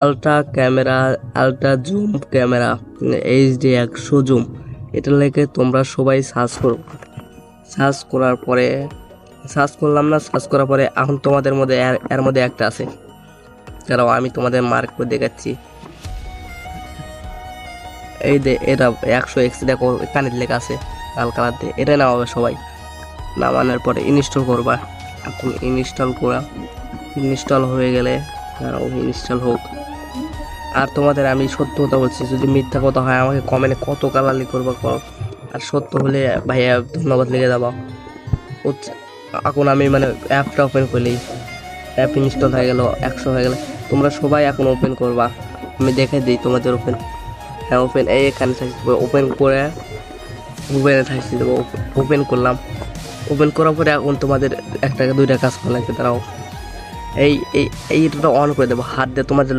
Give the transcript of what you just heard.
Ultra camera, ultra zoom camera, HD 100 zoom. এটা লেগে তোমরা সবাই সার্চ করো। সার্চ করার পরে সার্চ করলাম না, সার্চ করার পরে এখন তোমাদের মধ্যে এর মধ্যে একটা আছে, যারাও আমি তোমাদের মার্ক করে দেখাচ্ছি। এই যে এটা 100x, দেখো এখানে লেখা আছে লাল কালার দিয়ে। এটা নামাবে সবাই। নামানোর পরে ইনস্টল করবা। এখন ইনস্টল হয়ে গেলে ইনস্টল হোক। আর তোমাদের আমি সত্য কথা বলছি, যদি মিথ্যা কথা হয় আমাকে কমেন্টে কত গালালি করবা করো। আর সত্য হলে ভাইয়া ধন্যবাদ লিখে দেবা। এখন আমি মানে অ্যাপটা ওপেন করলেই অ্যাপ ইনস্টল হয়ে গেল, 100 হয়ে গেল। তোমরা সবাই এখন ওপেন করবা, আমি দেখে দিই তোমাদের ওপেন। হ্যাঁ ওপেন, এখানে থাকবে ওপেন করে ওপেনে থাকছি দেবো। ওপেন করলাম। ওপেন করার পরে এখন তোমাদের একটা দুইটা কাজ করা লাগবে। তারাও এইটা অন করে দেবো হাত দিয়ে তোমাদের